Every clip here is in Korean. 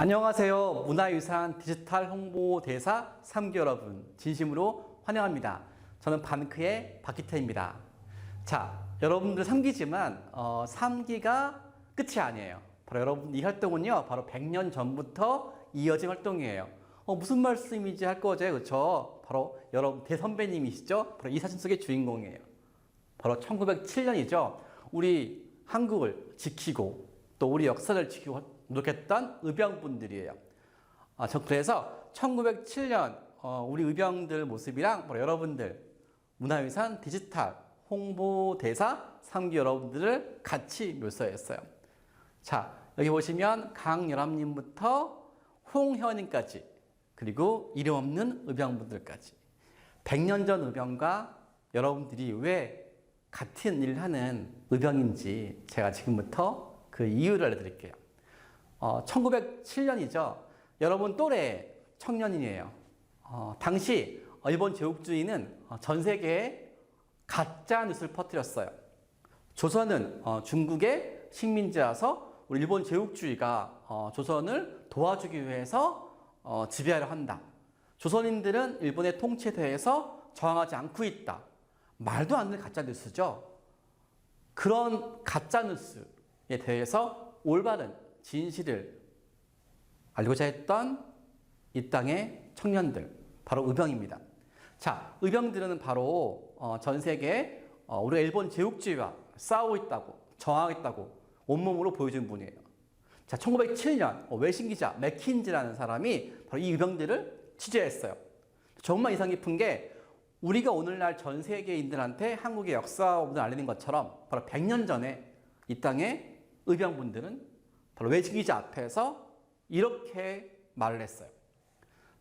안녕하세요. 문화유산 디지털 홍보대사 3기 여러분, 진심으로 환영합니다. 저는 반크의 박기태입니다. 자, 여러분들 3기지만 3기가 끝이 아니에요. 바로 여러분 이 활동은요, 바로 100년 전부터 이어진 활동이에요. 무슨 말씀인지 할 거죠, 그렇죠? 바로 여러분 대선배님이시죠? 바로 이 사진 속의 주인공이에요. 바로 1907년이죠. 우리 한국을 지키고 또 우리 역사를 지키고 노력했던 의병분들이에요. 저 그래서 1907년 우리 의병들 모습이랑 바로 여러분들 문화유산 디지털 홍보대사 3기 여러분들을 같이 묘사했어요. 자, 여기 보시면 강여람님부터 홍현님까지 그리고 이름 없는 의병분들까지 100년 전 의병과 여러분들이 왜 같은 일을 하는 의병인지 제가 지금부터 그 이유를 알려드릴게요. 1907년이죠. 여러분 또래 청년이에요. 당시 일본 제국주의는 전 세계에 가짜 뉴스를 퍼뜨렸어요. 조선은 중국의 식민지라서 우리 일본 제국주의가 조선을 도와주기 위해서 지배하려 한다. 조선인들은 일본의 통치에 대해서 저항하지 않고 있다. 말도 안 되는 가짜 뉴스죠. 그런 가짜 뉴스에 대해서 올바른 진실을 알고자 했던 이 땅의 청년들, 바로 의병입니다. 자, 의병들은 바로 전 세계에 우리 일본 제국주의와 싸우고 있다고, 저항하겠다고 온몸으로 보여준 분이에요. 자, 1907년 외신기자 맥킨지라는 사람이 바로 이 의병들을 취재했어요. 정말 인상 깊은 게 우리가 오늘날 전 세계인들한테 한국의 역사를 알리는 것처럼 바로 100년 전에 이 땅의 의병분들은 바로 외신기자 앞에서 이렇게 말을 했어요.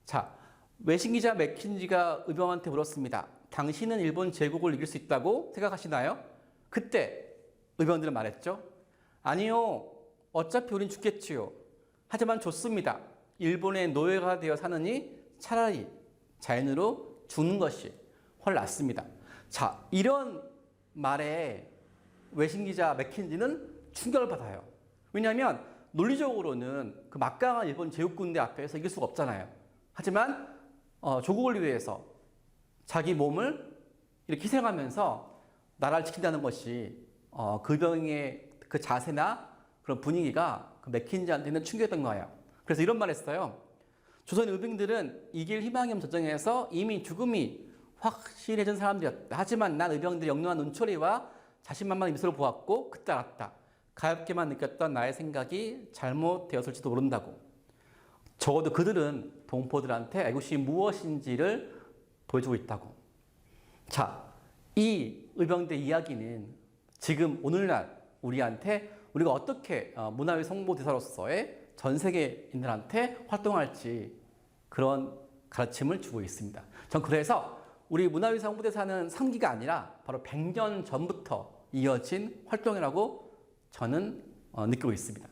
자, 외신기자 맥킨지가 의병한테 물었습니다. 당신은 일본 제국을 이길 수 있다고 생각하시나요? 그때 의병들은 말했죠. 아니요. 어차피 우린 죽겠지요. 하지만 좋습니다. 일본의 노예가 되어 사느니 차라리 자연으로 죽는 것이 훨 낫습니다. 자, 이런 말에 외신기자 맥킨지는 충격을 받아요. 왜냐하면 논리적으로는 그 막강한 일본 제국군대 앞에서 이길 수가 없잖아요. 하지만 조국을 위해서 자기 몸을 이렇게 희생하면서 나라를 지킨다는 것이 그 의병의 그 자세나 그런 분위기가 그 맥킨지한테는 충격이었던 거예요. 그래서 이런 말을 했어요. 조선 의병들은 이길 희망이 없는 전쟁에서 이미 죽음이 확실해진 사람들이었다. 하지만 난 의병들의 영롱한 눈초리와 자신만만한 미소를 보았고 그때 알았다. 가볍게만 느꼈던 나의 생각이 잘못되었을지도 모른다고. 적어도 그들은 동포들한테 이것이 무엇인지를 보여주고 있다고. 자, 이 의병대 이야기는 지금 오늘날 우리한테 우리가 어떻게 문화유산 홍보대사로서의 전 세계인들한테 활동할지 그런 가르침을 주고 있습니다. 전 그래서 우리 문화유산 홍보대사는 3기가 아니라 바로 100년 전부터 이어진 활동이라고 저는 느끼고 있습니다.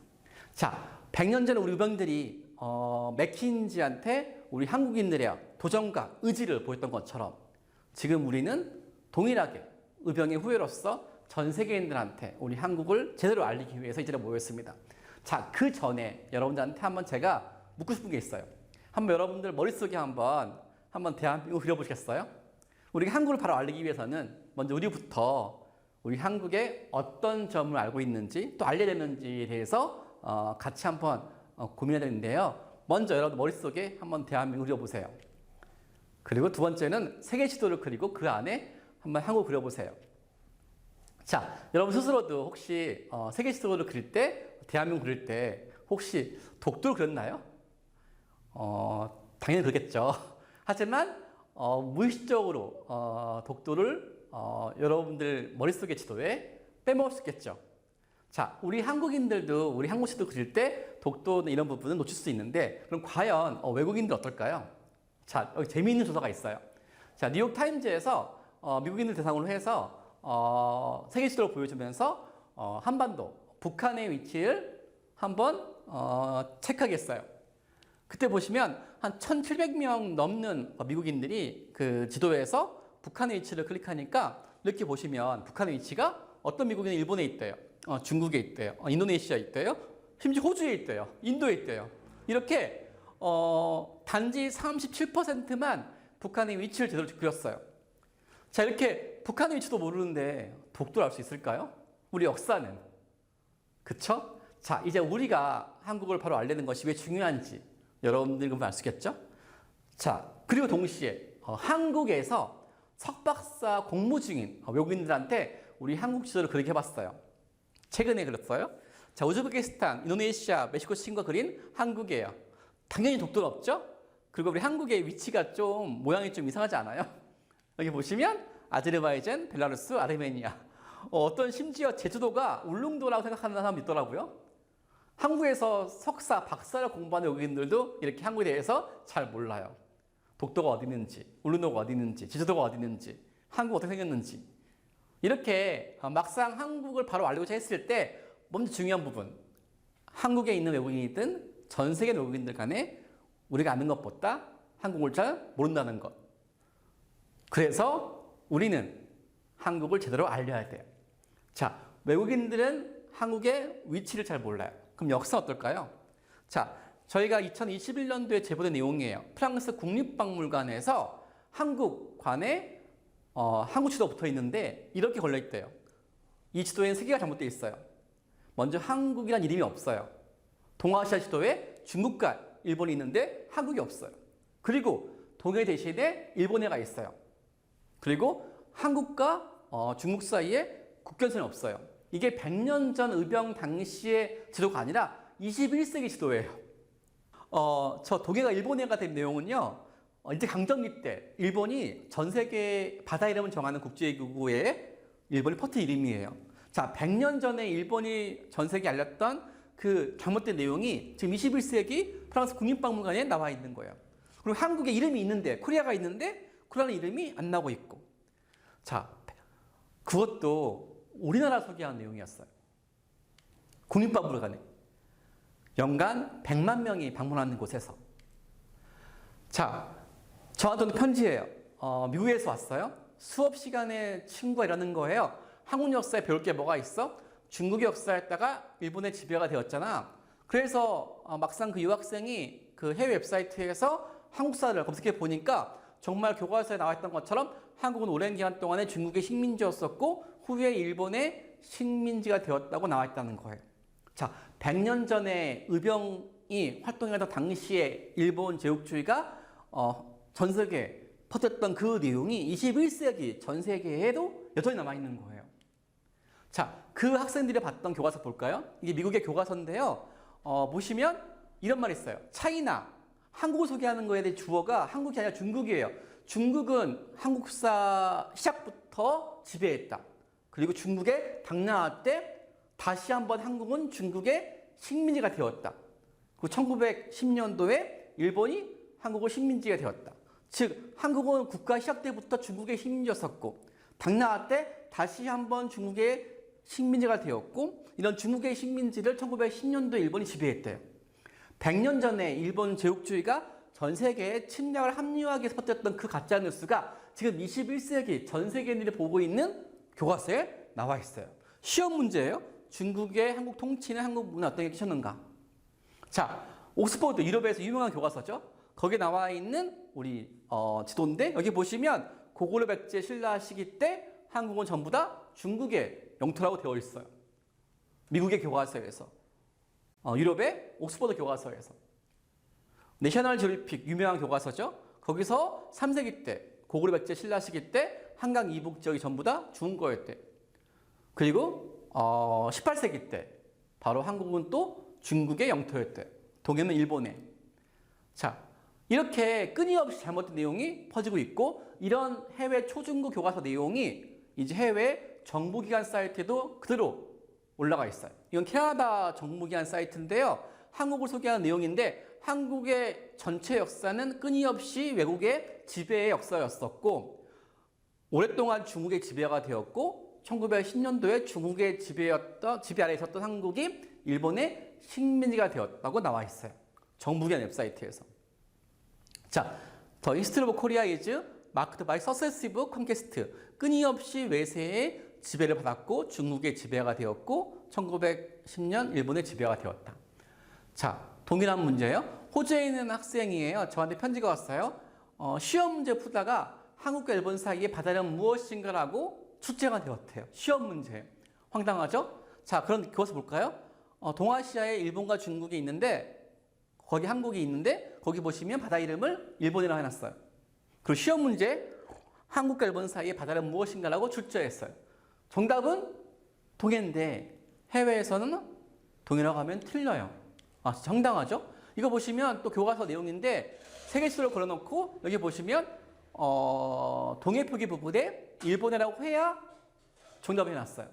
자, 100년 전에 우리 의병들이 맥킨지한테 우리 한국인들의 도전과 의지를 보였던 것처럼 지금 우리는 동일하게 의병의 후예로서 전 세계인들한테 우리 한국을 제대로 알리기 위해서 이 자리에 모였습니다. 자, 그 전에 여러분들한테 한번 제가 묻고 싶은 게 있어요. 한번 여러분들 머릿속에 한번 대한민국 그려보시겠어요? 우리 한국을 바로 알리기 위해서는 먼저 우리부터 우리 한국의 어떤 점을 알고 있는지 또 알려야 되는지에 대해서 같이 한번 고민해야 되는데요. 먼저 여러분 머릿속에 한번 대한민국을 그려보세요. 그리고 두 번째는 세계 지도를 그리고 그 안에 한번 한국을 그려보세요. 자, 여러분 스스로도 혹시 세계 지도를 그릴 때, 대한민국 그릴 때 혹시 독도를 그렸나요? 당연히 그렇겠죠. 하지만 무의식적으로 독도를 여러분들 머릿속의 지도에 빼먹을 수 있겠죠. 자, 우리 한국인들도 우리 한국 지도 그릴 때 독도는 이런 부분은 놓칠 수 있는데 그럼 과연 외국인들 어떨까요? 자, 여기 재미있는 조사가 있어요. 자, 뉴욕타임즈에서 미국인들 대상으로 해서 세계 지도를 보여주면서 한반도, 북한의 위치를 한번 체크하겠어요. 그때 보시면 한 1,700명 넘는 미국인들이 그 지도에서 북한의 위치를 클릭하니까 이렇게 보시면 북한의 위치가 어떤 미국인은 일본에 있대요. 중국에 있대요. 인도네시아에 있대요. 심지어 호주에 있대요. 인도에 있대요. 이렇게 단지 37%만 북한의 위치를 제대로 그렸어요. 자, 이렇게 북한의 위치도 모르는데 독도를 알 수 있을까요? 우리 역사는. 그쵸? 자, 이제 우리가 한국을 바로 알려는 것이 왜 중요한지 여러분들이 그럼 알 수 있겠죠? 자, 그리고 동시에 한국에서 석박사 공무 중인 외국인들한테 우리 한국 지도를 그리게 해봤어요. 최근에 그렸어요. 자, 우즈베키스탄, 인도네시아, 멕시코 친구가 그린 한국이에요. 당연히 독도는 없죠? 그리고 우리 한국의 위치가 좀 모양이 좀 이상하지 않아요? 여기 보시면 아제르바이잔, 벨라루스, 아르메니아. 어떤 심지어 제주도가 울릉도라고 생각하는 사람도 있더라고요. 한국에서 석사, 박사를 공부하는 외국인들도 이렇게 한국에 대해서 잘 몰라요. 독도가 어디 있는지, 울릉도가 어디 있는지, 제주도가 어디 있는지, 한국 어떻게 생겼는지. 이렇게 막상 한국을 바로 알고자 했을 때 먼저 중요한 부분, 한국에 있는 외국인이든 전 세계 외국인들 간에 우리가 아는 것보다 한국을 잘 모른다는 것. 그래서 우리는 한국을 제대로 알려야 돼요. 자, 외국인들은 한국의 위치를 잘 몰라요. 그럼 역사 어떨까요? 자, 저희가 2021년도에 제보된 내용이에요. 프랑스 국립박물관에서 한국관에 한국 지도가 붙어 있는데 이렇게 걸려 있대요. 이 지도에는 세 개가 잘못되어 있어요. 먼저 한국이란 이름이 없어요. 동아시아 지도에 중국과 일본이 있는데 한국이 없어요. 그리고 동해 대신에 일본해가 있어요. 그리고 한국과 중국 사이에 국경선이 없어요. 이게 100년 전 의병 당시의 지도가 아니라 21세기 지도예요. 저 동해가 일본해가 된 내용은요. 이제 강점기 때 일본이 전 세계 바다 이름을 정하는 국제기구에 일본이 퍼뜨린 이름이에요. 자, 100년 전에 일본이 전 세계에 알렸던 그 잘못된 내용이 지금 21세기 프랑스 국립박물관에 나와 있는 거예요. 그리고 한국에 이름이 있는데, 코리아가 있는데 코리아는 이름이 안 나오고 있고. 자, 그것도 우리나라 소개한 내용이었어요. 국립박물관에. 연간 100만 명이 방문하는 곳에서. 자, 저한테는 편지예요. 미국에서 왔어요. 수업 시간에 친구가 이러는 거예요. 한국 역사에 배울 게 뭐가 있어? 중국의 역사였다가 일본의 지배가 되었잖아. 그래서 막상 그 유학생이 그 해외 웹사이트에서 한국사를 검색해 보니까 정말 교과서에 나와 있던 것처럼 한국은 오랜 기간 동안에 중국의 식민지였었고 후에 일본의 식민지가 되었다고 나와 있다는 거예요. 자, 100년 전에 의병이 활동했던 당시에 일본 제국주의가 전 세계에 퍼졌던 그 내용이 21세기 전 세계에도 여전히 남아있는 거예요. 자, 그 학생들이 봤던 교과서 볼까요? 이게 미국의 교과서인데요. 보시면 이런 말이 있어요. 차이나, 한국을 소개하는 거에 대해 주어가 한국이 아니라 중국이에요. 중국은 한국사 시작부터 지배했다. 그리고 중국의 당나라 때 다시 한번 한국은 중국의 식민지가 되었다. 그리고 1910년도에 일본이 한국의 식민지가 되었다. 즉, 한국은 국가 시작 때부터 중국의 식민지였었고 당나라 때 다시 한번 중국의 식민지가 되었고 이런 중국의 식민지를 1910년도에 일본이 지배했대요. 100년 전에 일본 제국주의가 전 세계에 침략을 합리화하기 위해서 퍼뜨렸던 그 가짜 뉴스가 지금 21세기 전 세계인들이 보고 있는 교과서에 나와 있어요. 시험 문제예요. 중국의 한국 통치는 한국 문화 어떤 게 끼쳤는가? 자, 옥스퍼드 유럽에서 유명한 교과서죠. 거기에 나와 있는 우리 지도인데 여기 보시면 고구려 백제 신라 시기 때 한국은 전부 다 중국의 영토라고 되어 있어요. 미국의 교과서에서, 유럽의 옥스퍼드 교과서에서. 내셔널 지오그래픽 유명한 교과서죠. 거기서 3세기 때 고구려 백제 신라 시기 때 한강 이북 지역이 전부 다 중국어였대. 그리고 18세기 때 바로 한국은 또 중국의 영토였대. 동해는 일본에. 자, 이렇게 끊임없이 잘못된 내용이 퍼지고 있고 이런 해외 초중고 교과서 내용이 이제 해외 정보기관 사이트에도 그대로 올라가 있어요. 이건 캐나다 정보기관 사이트인데요. 한국을 소개하는 내용인데 한국의 전체 역사는 끊임없이 외국의 지배의 역사였었고 오랫동안 중국의 지배가 되었고 1910년도에 중국의 지배 아래에 있었던 한국이 일본의 식민지가 되었다고 나와 있어요. 정부기관 웹사이트에서. 자, The History of Korea is marked by successive conquest. 끊임없이 외세의 지배를 받았고 중국의 지배가 되었고 1910년 일본의 지배가 되었다. 자, 동일한 문제예요. 호주에 있는 학생이에요. 저한테 편지가 왔어요. 시험 문제 푸다가 한국과 일본 사이의 바다는 무엇인가라고 출제가 되었대요. 시험 문제. 황당하죠? 자, 그럼 그것을 볼까요? 동아시아에 일본과 중국이 있는데 거기 한국이 있는데 거기 보시면 바다 이름을 일본이라고 해놨어요. 그리고 시험 문제 한국과 일본 사이의 바다는 무엇인가라고 출제했어요. 정답은 동해인데 해외에서는 동해라고 하면 틀려요. 진짜 황당하죠? 이거 보시면 또 교과서 내용인데 세계수를 걸어놓고 여기 보시면 동해 표기 부분에 일본이라고 해야 정답을 해놨어요.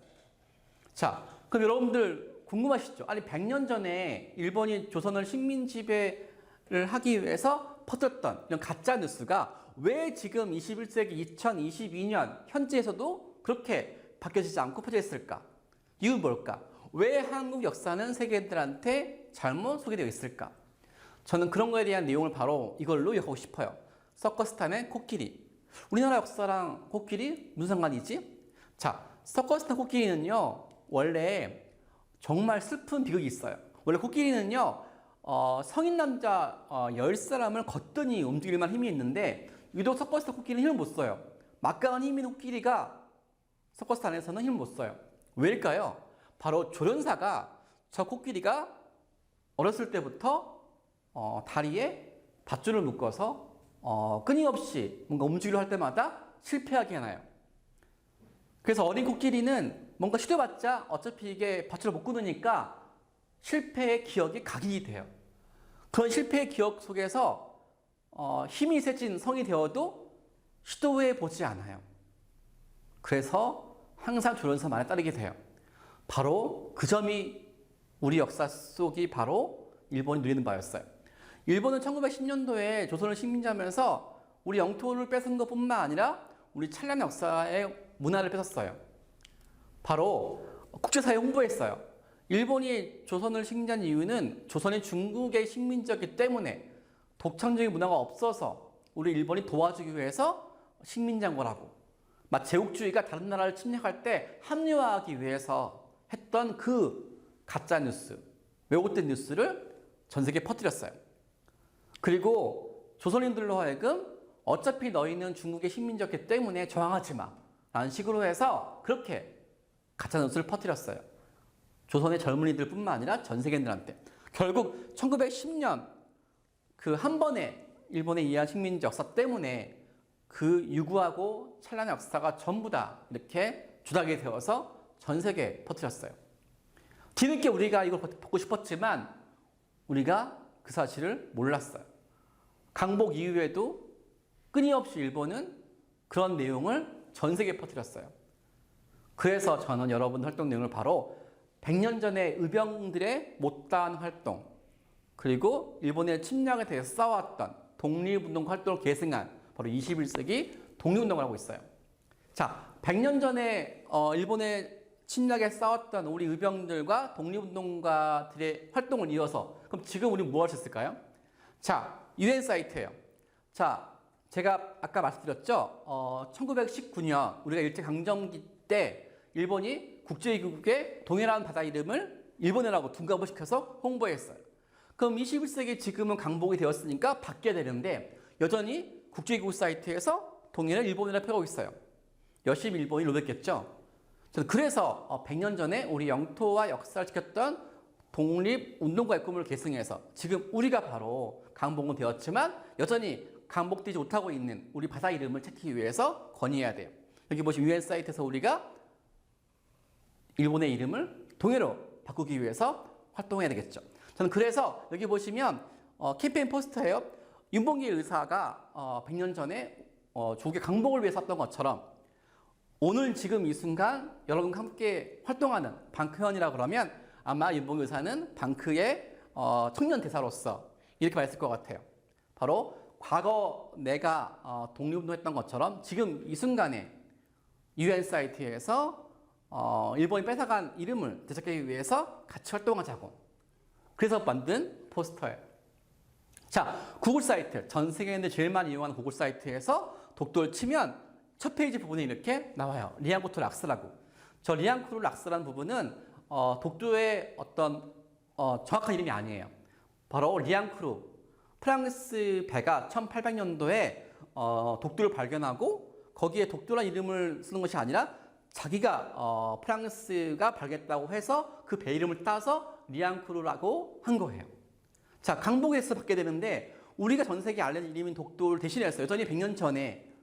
자, 그럼 여러분들 궁금하시죠? 아니 100년 전에 일본이 조선을 식민 지배를 하기 위해서 퍼뜨렸던 이런 가짜 뉴스가 왜 지금 21세기 2022년 현지에서도 그렇게 바뀌어지지 않고 퍼져 있을까? 이유는 뭘까? 왜 한국 역사는 세계인들한테 잘못 소개되어 있을까? 저는 그런 거에 대한 내용을 바로 이걸로 요약하고 싶어요. 서커스탄의 코끼리. 우리나라 역사랑 코끼리 무슨 상관이지? 자, 서커스탄 코끼리는요, 원래 정말 슬픈 비극이 있어요. 원래 코끼리는요, 성인 남자 10사람을 거뜬히 움직일 만한 힘이 있는데, 유독 서커스탄 코끼리는 힘을 못 써요. 막강한 힘이 있는 코끼리가 서커스탄에서는 힘을 못 써요. 왜일까요? 바로 조련사가 저 코끼리가 어렸을 때부터 다리에 밧줄을 묶어서 끊임없이 뭔가 움직이려 할 때마다 실패하게 해놔요. 그래서 어린 코끼리는 뭔가 시도해봤자 어차피 이게 밧줄을 못 끊으니까 실패의 기억이 각인이 돼요. 그런 실패의 기억 속에서 힘이 세진 성이 되어도 시도해보지 않아요. 그래서 항상 조련사 말에 따르게 돼요. 바로 그 점이 우리 역사 속이 바로 일본이 누리는 바였어요. 일본은 1910년도에 조선을 식민지하면서 우리 영토를 뺏은 것뿐만 아니라 우리 찬란한 역사의 문화를 뺏었어요. 바로 국제사회에 홍보했어요. 일본이 조선을 식민지한 이유는 조선이 중국의 식민지였기 때문에 독창적인 문화가 없어서 우리 일본이 도와주기 위해서 식민지한 거라고. 막 제국주의가 다른 나라를 침략할 때 합리화하기 위해서 했던 그 가짜 뉴스, 왜곡된 뉴스를 전 세계에 퍼뜨렸어요. 그리고 조선인들로 하여금 어차피 너희는 중국의 식민지였기 때문에 저항하지 마 라는 식으로 해서 그렇게 가짜 뉴스를 퍼뜨렸어요. 조선의 젊은이들 뿐만 아니라 전 세계인들한테. 결국 1910년 그 한 번에 일본에 의한 식민지 역사 때문에 그 유구하고 찬란한 역사가 전부 다 이렇게 주닥이 되어서 전 세계에 퍼뜨렸어요. 뒤늦게 우리가 이걸 보고 싶었지만 우리가 그 사실을 몰랐어요. 강복 이후에도 끊임없이 일본은 그런 내용을 전 세계에 퍼뜨렸어요. 그래서 저는 여러분 활동 내용을 바로 100년 전의 의병들의 못다한 활동, 그리고 일본의 침략에 대해서 싸웠던 독립운동 활동을 계승한 바로 21세기 독립운동을 하고 있어요. 자, 100년 전에 일본의 침략에 싸웠던 우리 의병들과 독립운동가들의 활동을 이어서 그럼 지금 우리 뭐 할 수 있을까요? 자, UN 사이트예요. 자, 제가 아까 말씀드렸죠. 1919년 우리가 일제강점기 때 일본이 국제기구국의 동해라는 바다 이름을 일본해라고 둔갑을 시켜서 홍보했어요. 그럼 21세기 지금은 강복이 되었으니까 바뀌어야 되는데 여전히 국제기구 사이트에서 동해를 일본이라 펴고 있어요. 열심히 일본이 노력했겠죠. 저는 그래서 100년 전에 우리 영토와 역사를 지켰던 독립운동가의 꿈을 계승해서 지금 우리가 바로 강복은 되었지만 여전히 강복되지 못하고 있는 우리 바다 이름을 찾기 위해서 건의해야 돼요. 여기 보시면 UN 사이트에서 우리가 일본의 이름을 동해로 바꾸기 위해서 활동해야 되겠죠. 저는 그래서 여기 보시면 캠페인 포스터예요. 윤봉길 의사가 100년 전에 조국의 강복을 위해서 했던 것처럼 오늘 지금 이 순간 여러분과 함께 활동하는 방크현이라 그러면 아마 윤봉길 의사는 방크의 청년 대사로서 이렇게 말했을 것 같아요. 바로 과거 내가 독립운동했던 것처럼 지금 이 순간에 UN 사이트에서 일본이 뺏어간 이름을 되찾기 위해서 같이 활동하자고. 그래서 만든 포스터예요. 자, 구글 사이트, 전 세계인들 제일 많이 이용하는 구글 사이트에서 독도를 치면 첫 페이지 부분에 이렇게 나와요. 리앙쿠르 락스라고. 저 리앙쿠르 락스라는 부분은 독도의 어떤 정확한 이름이 아니에요. 바로 리앙쿠르 프랑스 배가 1800년도에 독도를 발견하고 거기에 독도란 이름을 쓰는 것이 아니라 자기가 프랑스가 발견했다고 해서 그 배 이름을 따서 리앙크루라고 한 거예요. 자, 강복에서 받게 되는데 우리가 전 세계에 알려진 이름인 독도를 대신해서 여전히 100년 전에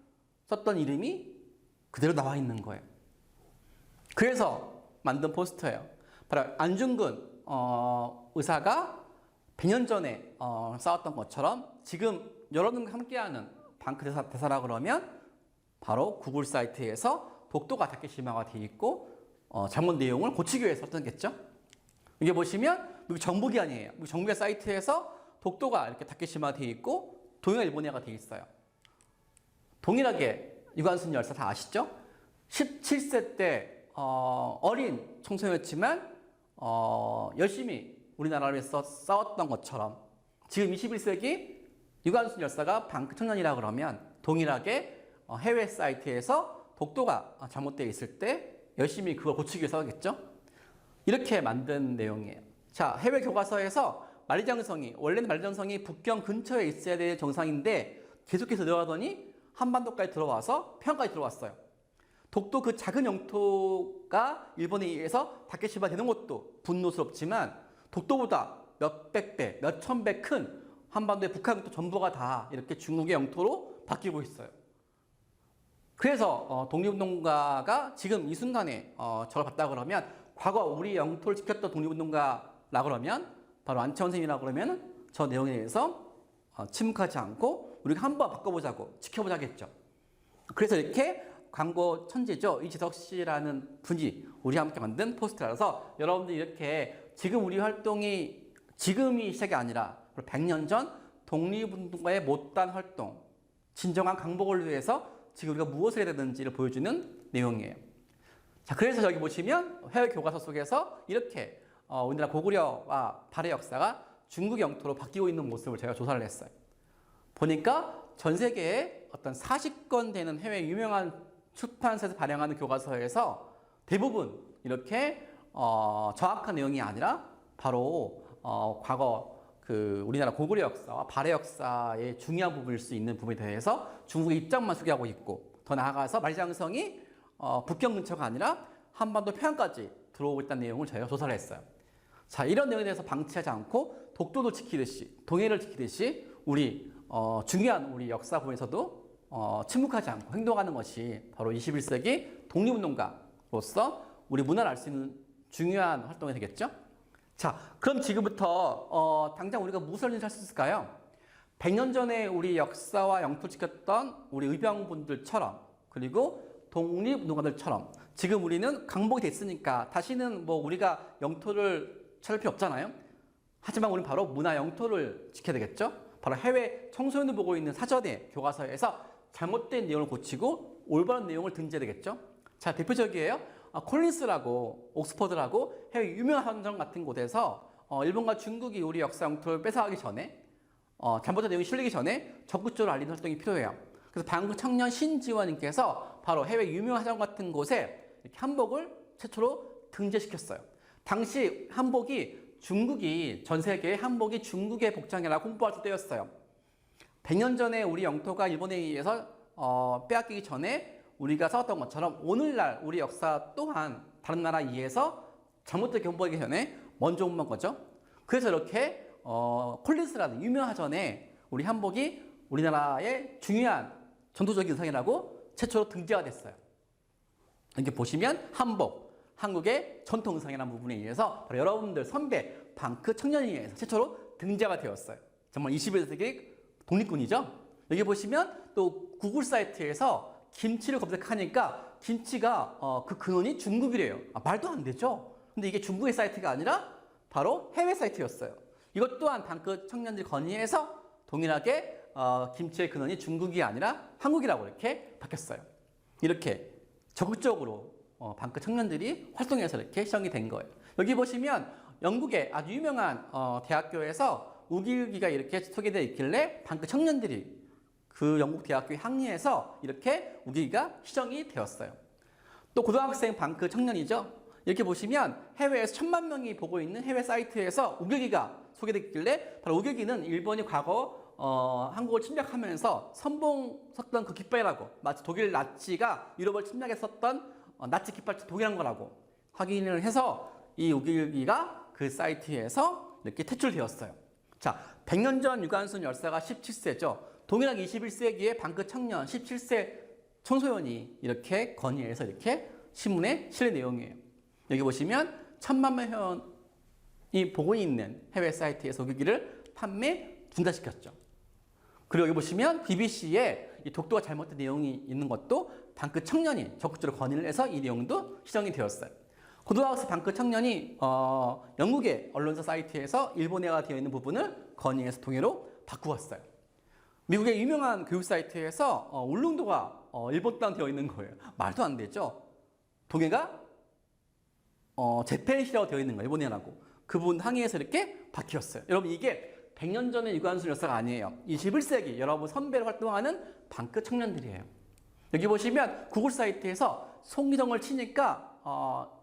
썼던 이름이 그대로 나와 있는 거예요. 그래서 만든 포스터예요. 바로 안중근 의사가 100년 전에 싸웠던 것처럼 지금 여러분과 함께하는 방크 대사라 그러면 바로 구글 사이트에서 독도가 다케시마가 되어 있고 잘못 내용을 고치기 위해서 썼겠죠. 여기 보시면 미국 정부기관이에요. 미국 정부기관 사이트에서 독도가 이렇게 다케시마가 되어 있고 동해가 일본해가 되어 있어요. 동일하게 유관순 열사 다 아시죠? 17세 때 어린 청소년이었지만 열심히 우리나라를 위해서 싸웠던 것처럼 지금 21세기 유관순 열사가 방크 청년이라 그러면 동일하게 해외 사이트에서 독도가 잘못되어 있을 때 열심히 그걸 고치기 위해서 하겠죠. 이렇게 만든 내용이에요. 자, 해외 교과서에서 만리장성이 원래는 만리장성이 북경 근처에 있어야 될 정상인데 계속해서 내려가더니 한반도까지 들어와서 평양까지 들어왔어요. 독도 그 작은 영토가 일본에 의해서 다케시마 되는 것도 분노스럽지만 독도보다 몇백 배, 몇천 배 큰 한반도의 북한 영토 전부가 다 이렇게 중국의 영토로 바뀌고 있어요. 그래서 독립운동가가 지금 이 순간에 저를 봤다 그러면 과거 우리 영토를 지켰던 독립운동가라 그러면 바로 안채원 선생님이라 그러면 저 내용에 대해서 침묵하지 않고 우리가 한번 바꿔보자고 지켜보자겠죠. 그래서 이렇게 광고 천재죠. 이지석 씨라는 분이 우리와 함께 만든 포스터라서 여러분들이 이렇게 지금 우리 활동이 지금이 시작이 아니라 100년 전 독립운동가의 못다한 활동, 진정한 강복을 위해서 지금 우리가 무엇을 해야 되는지를 보여주는 내용이에요. 자, 그래서 여기 보시면 해외 교과서 속에서 이렇게 우리나라 고구려와 발해 역사가 중국 영토로 바뀌고 있는 모습을 제가 조사를 했어요. 보니까 전 세계에 어떤 40권 되는 해외 유명한 출판사에서 발행하는 교과서에서 대부분 이렇게 정확한 내용이 아니라 바로 과거 그 우리나라 고구려 역사와 발해 역사의 중요한 부분일 수 있는 부분에 대해서 중국의 입장만 소개하고 있고 더 나아가서 만리장성이 북경 근처가 아니라 한반도 평양까지 들어오고 있다는 내용을 저희가 조사를 했어요. 자, 이런 내용에 대해서 방치하지 않고 독도도 지키듯이 동해를 지키듯이 우리 중요한 우리 역사 부분에서도 침묵하지 않고 행동하는 것이 바로 21세기 독립운동가로서 우리 문화를 알 수 있는 중요한 활동이 되겠죠. 자, 그럼 지금부터 당장 우리가 무엇을 할 수 있을까요? 100년 전에 우리 역사와 영토를 지켰던 우리 의병분들처럼 그리고 독립운동가들처럼 지금 우리는 강복이 됐으니까 다시는 뭐 우리가 영토를 찾을 필요 없잖아요. 하지만 우리는 바로 문화 영토를 지켜야 되겠죠. 바로 해외 청소년들 보고 있는 사전에 교과서에서 잘못된 내용을 고치고 올바른 내용을 등재해야 되겠죠. 자, 대표적이에요. 콜린스라고 옥스퍼드라고 해외 유명한 선정 같은 곳에서 일본과 중국이 우리 역사 영토를 뺏어가기 전에 잘못된 내용이 실리기 전에 적극적으로 알리는 활동이 필요해요. 그래서 방금 청년 신지원님께서 바로 해외 유명한 사전 같은 곳에 이렇게 한복을 최초로 등재시켰어요. 당시 한복이 중국이 전 세계의 한복이 중국의 복장이라고 홍보할 때였어요. 100년 전에 우리 영토가 일본에 의해서 빼앗기기 전에 우리가 싸웠던 것처럼 오늘날 우리 역사 또한 다른 나라에 의해서 잘못되게 홍보하기 전에 먼저 홍보한 거죠. 그래서 이렇게 콜린스라는 유명한 사전에 우리 한복이 우리나라의 중요한 전통적인 의상이라고 최초로 등재가 됐어요. 이렇게 보시면 한복, 한국의 전통 의상이라는 부분에 의해서 바로 여러분들 선배 방크 청년에 의해서 최초로 등재가 되었어요. 정말 21세기 독립군이죠. 여기 보시면 또 구글 사이트에서 김치를 검색하니까 김치가 그 근원이 중국이래요. 말도 안 되죠. 근데 이게 중국의 사이트가 아니라 바로 해외 사이트였어요. 이것 또한 방크 청년들이 건의해서 동일하게 김치의 근원이 중국이 아니라 한국이라고 이렇게 바뀌었어요. 이렇게 적극적으로 방크 청년들이 활동해서 이렇게 시작이 된 거예요. 여기 보시면 영국의 아주 유명한 대학교에서 우기우기가 이렇게 소개되어 있길래 방크 청년들이 그 영국 대학교에 항의해서 이렇게 우기우기가 시정이 되었어요. 또 고등학생 방크 청년이죠. 이렇게 보시면 해외에서 1000만 명이 보고 있는 해외 사이트에서 우기우기가 소개됐길래 바로 우기우기는 일본이 과거 한국을 침략하면서 선봉 섰던 그 깃발이라고, 마치 독일 나치가 유럽을 침략했었던 나치 깃발처럼 동일한 거라고 확인을 해서 이 우길기가 그 사이트에서 이렇게 퇴출되었어요. 자, 100년 전 유관순 열사가 17세죠. 동일하게 21세기의 방크 청년 17세 청소년이 이렇게 건의해서 이렇게 신문에 실린 내용이에요. 여기 보시면 1000만 명 회원이 보고 있는 해외 사이트에서 우길기를 판매 중단시켰죠. 그리고 여기 보시면 BBC에 이 독도가 잘못된 내용이 있는 것도 방크 청년이 적극적으로 건의를 해서 이 내용도 시정이 되었어요. 고등학생 방크 청년이 영국의 언론사 사이트에서 일본어가 되어 있는 부분을 건의해서 동해로 바꾸었어요. 미국의 유명한 교육 사이트에서 울릉도가 일본 땅 되어 있는 거예요. 말도 안 되죠. 동해가 재팬시라고 되어 있는 거예요. 일본어라고. 그 부분 항의해서 이렇게 바뀌었어요. 여러분 이게 100년 전의 유관순 열사가 아니에요. 21세기 여러분 선배로 활동하는 방크 청년들이에요. 여기 보시면 구글 사이트에서 송기정을 치니까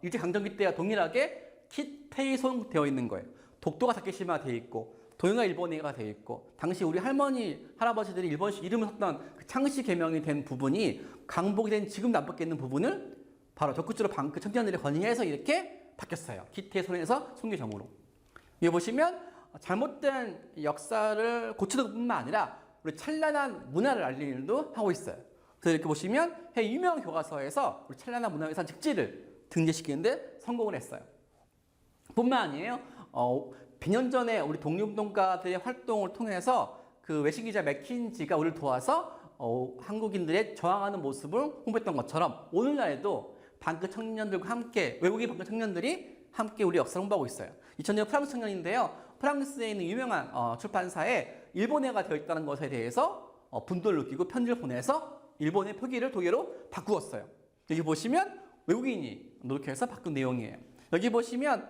일제강점기 때와 동일하게 키테이송 되어 있는 거예요. 독도가 다케시마 되어 있고 동해가 일본어가 되어 있고 당시 우리 할머니, 할아버지들이 일본식 이름을 썼던 그 창씨 개명이 된 부분이 강복이 된 지금도 안 바뀌는 부분을 바로 적극적으로 방크 청년들이 건의해서 이렇게 바뀌었어요. 키테이송에서 송기정으로. 여기 보시면 잘못된 역사를 고치는 뿐만 아니라 우리 찬란한 문화를 알리는 일도 하고 있어요. 그래서 이렇게 보시면 해외 유명한 교과서에서 우리 찬란한 문화유산 직지를 등재시키는데 성공을 했어요. 뿐만 아니에요. 100년 전에 우리 독립운동가들의 활동을 통해서 그 외신기자 맥킨지가 우리를 도와서 한국인들의 저항하는 모습을 홍보했던 것처럼 오늘날에도 방크 청년들과 함께 외국인 방크 청년들이 함께 우리 역사를 홍보하고 있어요. 2000년 프랑스 청년인데요. 프랑스에 있는 유명한 출판사에 일본어가 되어 있다는 것에 대해서 분노를 느끼고 편지를 보내서 일본의 표기를 독일어로 바꾸었어요. 여기 보시면 외국인이 노력해서 바꾼 내용이에요. 여기 보시면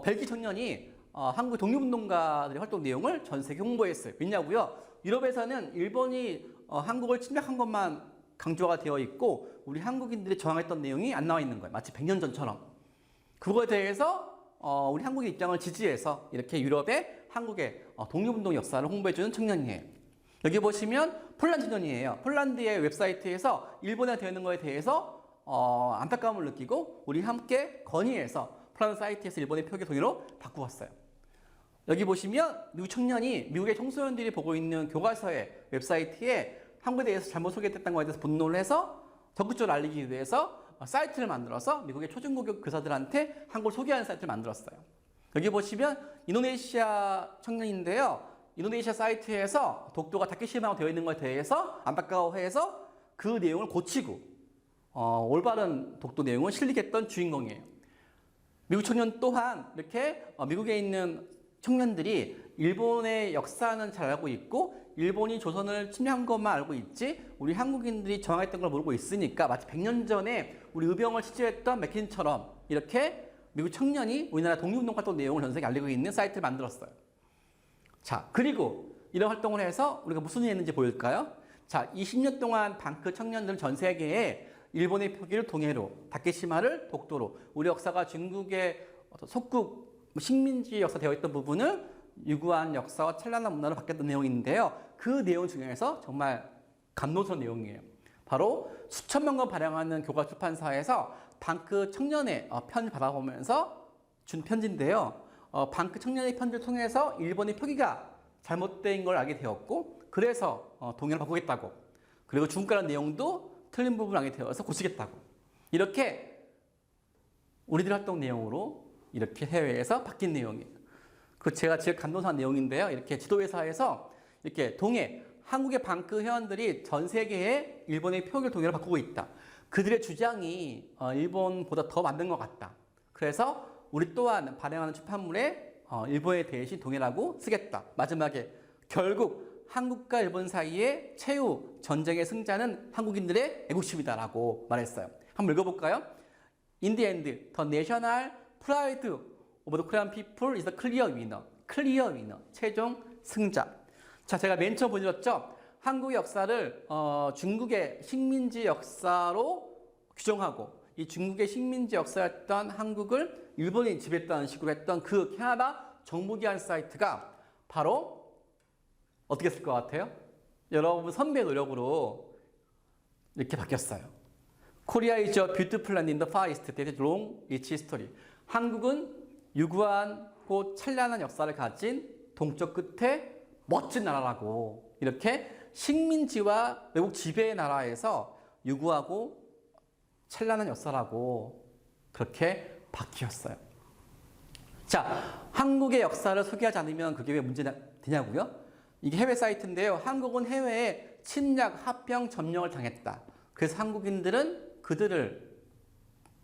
벨기 청년이 한국 독립운동가들의 활동 내용을 전 세계 홍보했어요. 왜냐고요? 유럽에서는 일본이 한국을 침략한 것만 강조가 되어 있고 우리 한국인들이 저항했던 내용이 안 나와 있는 거예요. 마치 100년 전처럼. 그거에 대해서 우리 한국의 입장을 지지해서 이렇게 유럽의 한국의 독립운동 역사를 홍보해주는 청년이에요. 여기 보시면 폴란드 청년이에요. 폴란드의 웹사이트에서 일본에 되어 있는 것에 대해서 안타까움을 느끼고 우리 함께 건의해서 폴란드 사이트에서 일본의 표기 동의로 바꾸었어요. 여기 보시면 미국 청년이 미국의 청소년들이 보고 있는 교과서의 웹사이트에 한국에 대해서 잘못 소개됐다는 것에 대해서 분노를 해서 적극적으로 알리기 위해서 사이트를 만들어서 미국의 초중고교 교사들한테 한국을 소개하는 사이트를 만들었어요. 여기 보시면 인도네시아 청년인데요. 인도네시아 사이트에서 독도가 다케시마로 되어 있는 것에 대해서 안타까워해서 그 내용을 고치고 올바른 독도 내용을 실리겠던 주인공이에요. 미국 청년 또한 이렇게 미국에 있는 청년들이 일본의 역사는 잘 알고 있고 일본이 조선을 침략한 것만 알고 있지 우리 한국인들이 저항했던 걸 모르고 있으니까 마치 100년 전에 우리 의병을 취재했던 맥킨처럼 이렇게 미국 청년이 우리나라 독립운동 활동 내용을 전 세계에 알리고 있는 사이트를 만들었어요. 자, 그리고 이런 활동을 해서 우리가 무슨 일이 했는지 보일까요? 자, 20년 동안 방크 청년들은 전 세계에 일본의 표기를 동해로, 다케시마를 독도로, 우리 역사가 중국의 속국 식민지 역사 되어 있던 부분을 유구한 역사와 찬란한 문화로 바뀌었던 내용이 있는데요. 그 내용 중에서 정말 감동스러운 내용이에요. 바로 수천만 권 발행하는 교과 출판사에서 방크 청년의 편을 받아보면서 준 편지인데요. 방크 청년의 편지를 통해서 일본의 표기가 잘못된 걸 알게 되었고 그래서 동해를 바꾸겠다고 그리고 중국과는 내용도 틀린 부분을 알게 되어서 고치겠다고 이렇게 우리들 활동 내용으로 이렇게 해외에서 바뀐 내용이에요. 그 제가 제일 감동스러운 내용인데요. 이렇게 지도회사에서 이렇게 동해 한국의 방크 회원들이 전 세계에 일본의 표기를 동해로 바꾸고 있다. 그들의 주장이 일본보다 더 맞는 것 같다. 그래서 우리 또한 발행하는 출판물에 일본의 대신 동해라고 쓰겠다. 마지막에 결국 한국과 일본 사이의 최후 전쟁의 승자는 한국인들의 애국심이다라고 말했어요. 한번 읽어볼까요? In the end, the national pride of the Korean people is the clear winner. clear winner. 최종 승자. 자, 제가 맨 처음 보여드렸죠? 한국의 역사를 중국의 식민지 역사로 규정하고 이 중국의 식민지 역사였던 한국을 일본이 지배했다는 식으로 했던 그 캐나다 정부기관 사이트가 바로 어떻게 했을 것 같아요? 여러분 선배의 노력으로 이렇게 바뀌었어요. Korea is a beautiful land in the Far East that has long rich history. 한국은 유구하고 찬란한 역사를 가진 동쪽 끝에 멋진 나라라고, 이렇게 식민지와 외국 지배의 나라에서 유구하고 찬란한 역사라고 그렇게 바뀌었어요. 자, 한국의 역사를 소개하지 않으면 그게 왜 문제가 되냐고요? 이게 해외 사이트인데요. 한국은 해외에 침략, 합병, 점령을 당했다. 그래서 한국인들은 그들을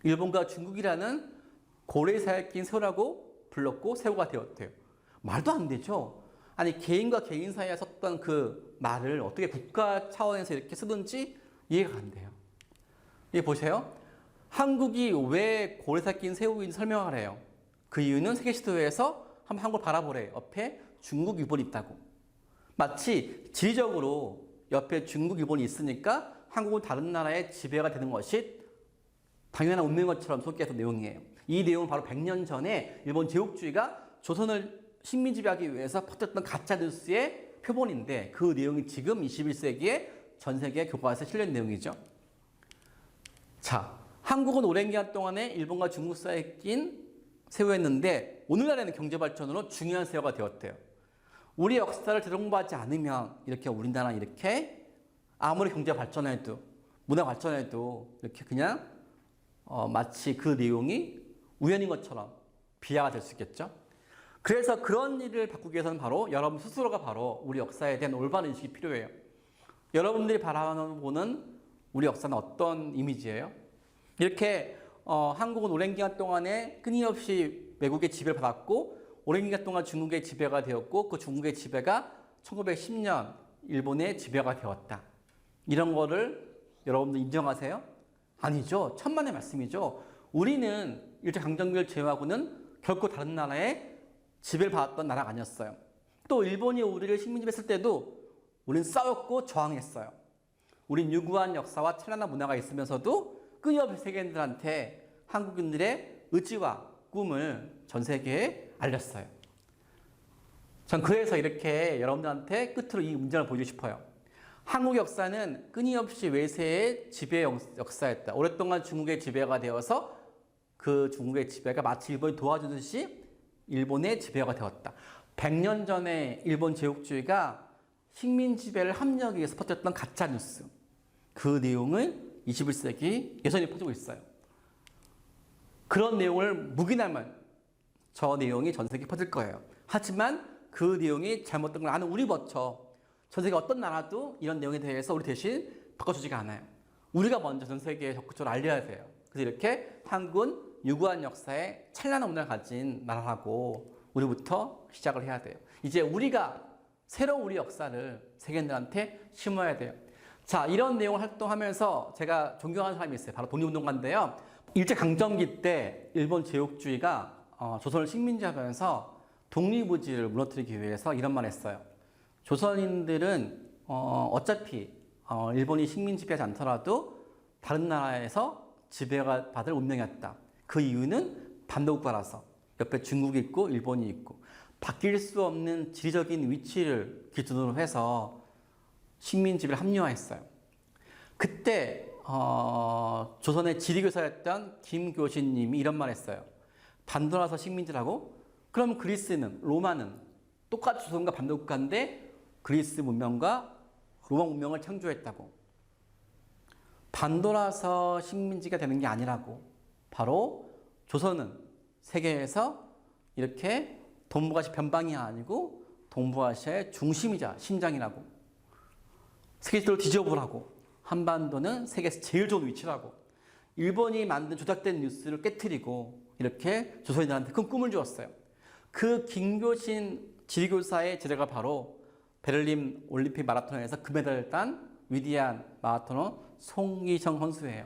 일본과 중국이라는 고래사에 낀 새우라고 불렀고 새우가 되었대요. 말도 안 되죠. 아니, 개인과 개인 사이에 썼던 그 말을 어떻게 국가 차원에서 이렇게 쓰든지 이해가 안 돼요. 이 보세요. 한국이 왜 고래사에 낀 새우인지 설명을 해요. 그 이유는 세계시도에서 한번 한국을 바라보래. 옆에 중국, 일본이 있다고. 마치 지리적으로 옆에 중국, 일본이 있으니까 한국은 다른 나라의 지배가 되는 것이 당연한 운명인 것처럼 소개해서 내용이에요. 이 내용은 바로 100년 전에 일본 제국주의가 조선을 식민지배하기 위해서 퍼뜨렸던 가짜뉴스의 표본인데, 그 내용이 지금 21세기에 전 세계 교과서에 실린 내용이죠. 자, 한국은 오랜 기간 동안에 일본과 중국 사이에 낀 새우였는데 오늘날에는 경제발전으로 중요한 새우가 되었대요. 우리 역사를 제공받지 않으면 이렇게 우리나라는 이렇게 아무리 경제 발전해도 문화 발전해도 이렇게 그냥 마치 그 내용이 우연인 것처럼 비하가 될 수 있겠죠. 그래서 그런 일을 바꾸기 위해서는 바로 여러분 스스로가 바로 우리 역사에 대한 올바른 인식이 필요해요. 여러분들이 바라보는 우리 역사는 어떤 이미지예요? 이렇게 한국은 오랜 기간 동안에 끊임없이 외국의 지배를 받았고 오랜 기간 동안 중국의 지배가 되었고 그 중국의 지배가 1910년 일본의 지배가 되었다. 이런 거를 여러분들 인정하세요? 아니죠. 천만의 말씀이죠. 우리는 일제강점기를 제외하고는 결코 다른 나라의 지배를 받았던 나라가 아니었어요. 또 일본이 우리를 식민지배했을 때도 우리는 싸웠고 저항했어요. 우린 유구한 역사와 찬란한 문화가 있으면서도 끊임없이 세계인들한테 한국인들의 의지와 꿈을 전 세계에 알렸어요. 전 그래서 이렇게 여러분들한테 끝으로 이 문장을 보여주고 싶어요. 한국 역사는 끊임없이 외세의 지배 역사였다. 오랫동안 중국의 지배가 되어서 그 중국의 지배가 마치 일본이 도와주듯이 일본의 지배가 되었다. 100년 전에 일본 제국주의가 식민 지배를 합리화하기 위해서 퍼뜨렸던 가짜 뉴스. 그 내용을 21세기 여전히 퍼지고 있어요. 그런 내용을 묵인하면 저 내용이 전 세계에 퍼질 거예요. 하지만 그 내용이 잘못된 걸 아는 우리부터 전 세계 어떤 나라도 이런 내용에 대해서 우리 대신 바꿔주지가 않아요. 우리가 먼저 전 세계에 적극적으로 알려야 돼요. 그래서 이렇게 한국은 유구한 역사에 찬란한 문화를 가진 나라라고 우리부터 시작을 해야 돼요. 이제 우리가 새로운 우리 역사를 세계인들한테 심어야 돼요. 자, 이런 내용을 활동하면서 제가 존경하는 사람이 있어요. 바로 독립운동가인데요. 일제강점기 때 일본 제국주의가 조선을 식민지하면서 독립의지를 무너뜨리기 위해서 이런 말을 했어요. 조선인들은 어차피 일본이 식민지배하지 않더라도 다른 나라에서 지배가 받을 운명이었다. 그 이유는 반도국가라서 옆에 중국이 있고 일본이 있고 바뀔 수 없는 지리적인 위치를 기준으로 해서 식민지배를 합리화했어요. 그때 조선의 지리교사였던 김교신님이 이런 말을 했어요. 반도라서 식민지라고? 그럼 그리스는, 로마는 똑같이 조선과 반도국가인데 그리스 문명과 로마 문명을 창조했다고. 반도라서 식민지가 되는 게 아니라고. 바로 조선은 세계에서 이렇게 동북아시아 변방이 아니고 동북아시아의 중심이자 심장이라고. 세계지도를 뒤져보라고. 한반도는 세계에서 제일 좋은 위치라고. 일본이 만든 조작된 뉴스를 깨트리고 이렇게 조선인들한테 큰 꿈을 주었어요. 그 김교신 지리교사의 제자가 바로 베를린 올림픽 마라톤에서 금메달을 딴 위대한 마라토너 송기정 선수예요.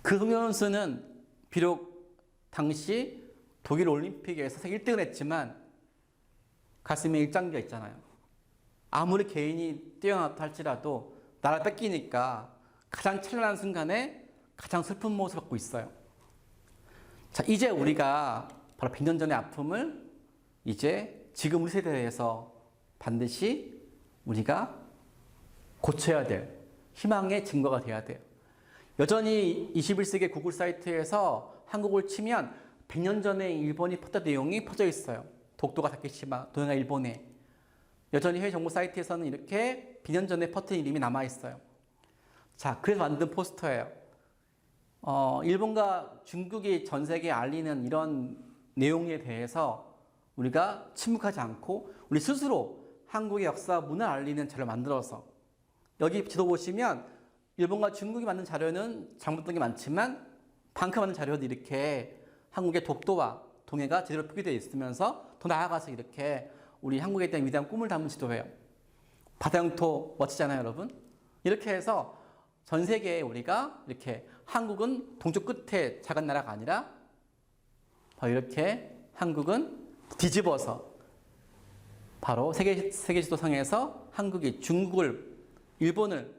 그 송기정 선수는 비록 당시 독일 올림픽에서 세계 1등을 했지만 가슴에 일장기가 있잖아요. 아무리 개인이 뛰어났다 할지라도 나라를 뺏기니까 가장 찬란한 순간에 가장 슬픈 모습을 갖고 있어요. 자, 이제 우리가 바로 100년 전의 아픔을 이제 지금 우리 세대에서 반드시 우리가 고쳐야 될 희망의 증거가 돼야 돼요. 여전히 21세기 구글 사이트에서 한국을 치면 100년 전에 일본이 퍼뜨린 내용이 퍼져 있어요. 독도가 다케시마, 도요가 일본에. 여전히 해외 정보 사이트에서는 이렇게 100년 전에 퍼뜨린 이름이 남아 있어요. 자, 그래서 만든 포스터예요. 일본과 중국이 전 세계에 알리는 이런 내용에 대해서 우리가 침묵하지 않고 우리 스스로 한국의 역사 문화를 알리는 자료를 만들어서 여기 지도 보시면 일본과 중국이 만든 자료는 잘못된 게 많지만 방크 만든 자료도 이렇게 한국의 독도와 동해가 제대로 표기되어 있으면서 더 나아가서 이렇게 우리 한국에 대한 위대한 꿈을 담은 지도예요. 바다 영토 멋지잖아요, 여러분. 이렇게 해서 전 세계에 우리가 이렇게 한국은 동쪽 끝에 작은 나라가 아니라 바로 이렇게 한국은 뒤집어서 바로 세계 지도상에서 한국이 중국을, 일본을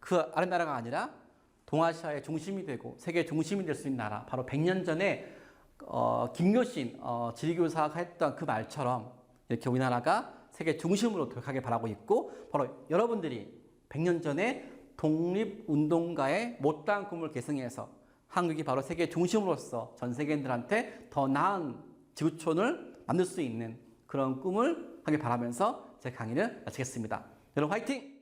그 아래 나라가 아니라 동아시아의 중심이 되고 세계의 중심이 될 수 있는 나라. 바로 100년 전에 김효신 지리교사가 했던 그 말처럼 이렇게 우리나라가 세계 중심으로 돌아가길 바라고 있고 바로 여러분들이 100년 전에 독립운동가의 못다한 꿈을 계승해서 한국이 바로 세계 중심으로서 전 세계인들한테 더 나은 지구촌을 만들 수 있는 그런 꿈을 하길 바라면서 제 강의를 마치겠습니다. 여러분 화이팅!